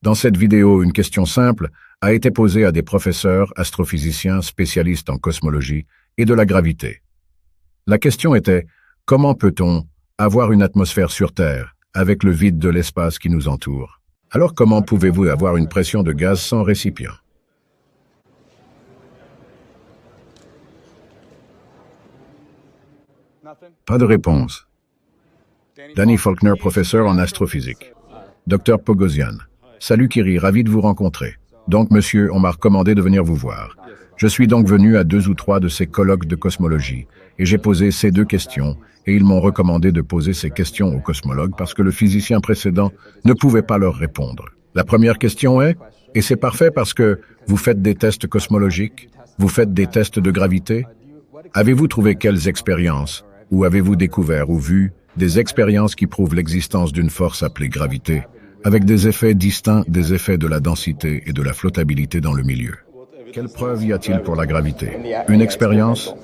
Dans cette vidéo, une question simple a été posée à des professeurs astrophysiciens spécialistes en cosmologie et de la gravité. La question était « Comment peut-on avoir une atmosphère sur Terre avec le vide de l'espace qui nous entoure? Alors comment pouvez-vous avoir une pression de gaz sans récipient ?» Pas de réponse. Danny Faulkner, professeur en astrophysique. Dr Pogosian. Salut Kiri, ravi de vous rencontrer. Donc monsieur, on m'a recommandé de venir vous voir. Je suis donc venu à 2 ou 3 de ces colloques de cosmologie et j'ai posé ces 2 questions et ils m'ont recommandé de poser ces questions aux cosmologues parce que le physicien précédent ne pouvait pas leur répondre. La première question est, et c'est parfait parce que vous faites des tests cosmologiques, vous faites des tests de gravité, avez-vous trouvé quelles expériences ou avez-vous découvert ou vu des expériences qui prouvent l'existence d'une force appelée gravité, avec des effets distincts des effets de la densité et de la flottabilité dans le milieu? Quelle preuve y a-t-il pour la gravité? Une expérience?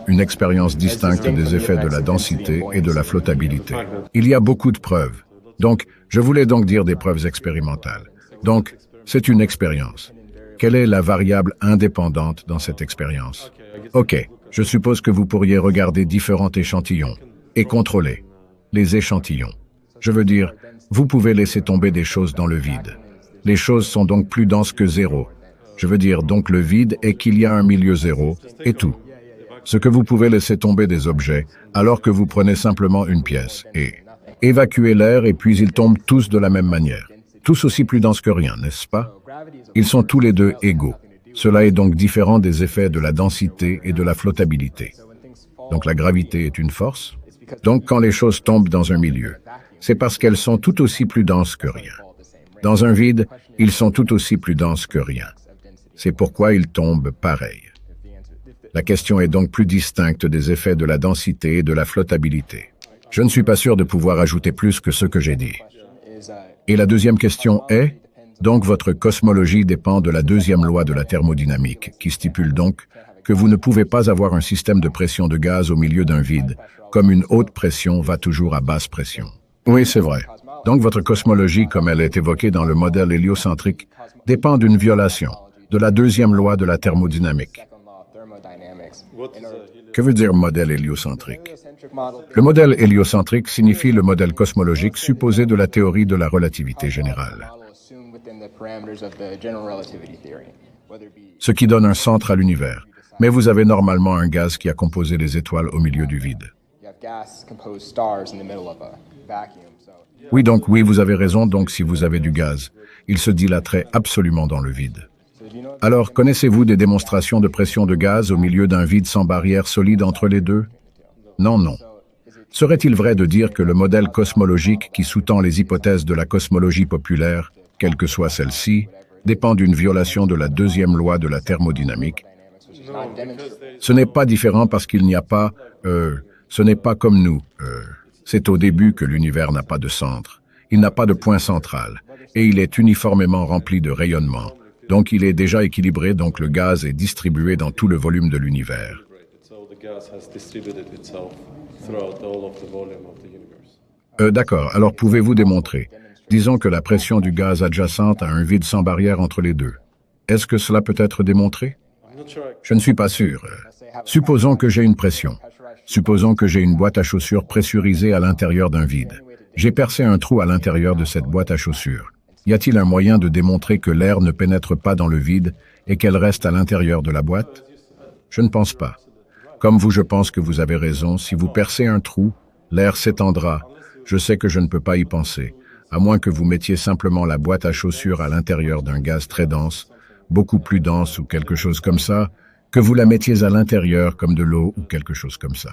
Une expérience distincte des effets de la densité et de la flottabilité. Il y a beaucoup de preuves. Donc, je voulais donc dire des preuves expérimentales. Donc, c'est une expérience. Quelle est la variable indépendante dans cette expérience? Ok, je suppose que vous pourriez regarder différents échantillons et contrôler les échantillons. Je veux dire, vous pouvez laisser tomber des choses dans le vide. Les choses sont donc plus denses que zéro. Je veux dire donc le vide est qu'il y a un milieu zéro et tout. Ce que vous pouvez laisser tomber des objets alors que vous prenez simplement une pièce et évacuez l'air et puis ils tombent tous de la même manière. Tous aussi plus denses que rien, n'est-ce pas? Ils sont tous les deux égaux. Cela est donc différent des effets de la densité et de la flottabilité. Donc la gravité est une force. Donc quand les choses tombent dans un milieu, c'est parce qu'elles sont tout aussi plus denses que rien. Dans un vide, ils sont tout aussi plus denses que rien. C'est pourquoi ils tombent pareil. La question est donc plus distincte des effets de la densité et de la flottabilité. Je ne suis pas sûr de pouvoir ajouter plus que ce que j'ai dit. Et la deuxième question est, donc votre cosmologie dépend de la deuxième loi de la thermodynamique, qui stipule donc que vous ne pouvez pas avoir un système de pression de gaz au milieu d'un vide, comme une haute pression va toujours à basse pression. Oui, c'est vrai. Donc votre cosmologie, comme elle est évoquée dans le modèle héliocentrique, dépend d'une violation de la deuxième loi de la thermodynamique. Que veut dire modèle héliocentrique? Le modèle héliocentrique signifie le modèle cosmologique supposé de la théorie de la relativité générale. Ce qui donne un centre à l'univers. Mais vous avez normalement un gaz qui a composé les étoiles au milieu du vide. Oui, donc oui, vous avez raison, donc si vous avez du gaz, il se dilaterait absolument dans le vide. Alors, connaissez-vous des démonstrations de pression de gaz au milieu d'un vide sans barrière solide entre les deux? Non, non. Serait-il vrai de dire que le modèle cosmologique qui sous-tend les hypothèses de la cosmologie populaire, quelle que soit celle-ci, dépend d'une violation de la deuxième loi de la thermodynamique? Ce n'est pas différent parce qu'il n'y a pas... ce n'est pas comme nous. C'est au début que l'univers n'a pas de centre. Il n'a pas de point central. Et il est uniformément rempli de rayonnement. Donc il est déjà équilibré, donc le gaz est distribué dans tout le volume de l'univers. D'accord, alors pouvez-vous démontrer? Disons que la pression du gaz adjacente a un vide sans barrière entre les deux. Est-ce que cela peut être démontré? Je ne suis pas sûr. Supposons que j'ai une pression. Supposons que j'ai une boîte à chaussures pressurisée à l'intérieur d'un vide. J'ai percé un trou à l'intérieur de cette boîte à chaussures. Y a-t-il un moyen de démontrer que l'air ne pénètre pas dans le vide et qu'elle reste à l'intérieur de la boîte? Je ne pense pas. Comme vous, je pense que vous avez raison. Si vous percez un trou, l'air s'étendra. Je sais que je ne peux pas y penser, à moins que vous mettiez simplement la boîte à chaussures à l'intérieur d'un gaz très dense, beaucoup plus dense ou quelque chose comme ça, que vous la mettiez à l'intérieur comme de l'eau ou quelque chose comme ça.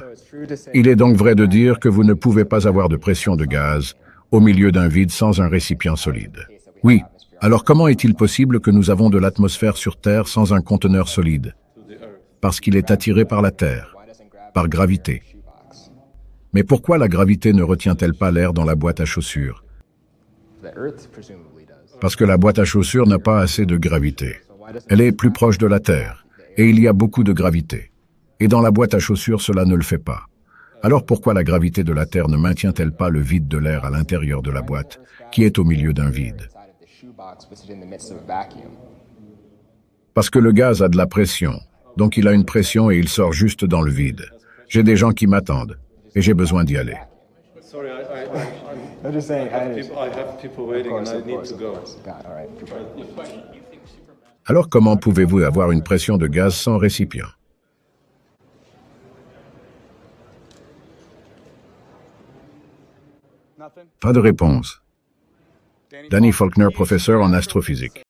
Il est donc vrai de dire que vous ne pouvez pas avoir de pression de gaz au milieu d'un vide sans un récipient solide. Oui, alors comment est-il possible que nous avons de l'atmosphère sur Terre sans un conteneur solide? Parce qu'il est attiré par la Terre, par gravité. Mais pourquoi la gravité ne retient-elle pas l'air dans la boîte à chaussures? Parce que la boîte à chaussures n'a pas assez de gravité. Elle est plus proche de la Terre, et il y a beaucoup de gravité. Et dans la boîte à chaussures, cela ne le fait pas. Alors pourquoi la gravité de la Terre ne maintient-elle pas le vide de l'air à l'intérieur de la boîte, qui est au milieu d'un vide? Parce que le gaz a de la pression. Donc il a une pression et il sort juste dans le vide. J'ai des gens qui m'attendent et j'ai besoin d'y aller. Sorry, I'm just saying, I have people waiting and I need to go. All right. Alors comment pouvez-vous avoir une pression de gaz sans récipient? Pas de réponse. Danny Faulkner, professeur en astrophysique.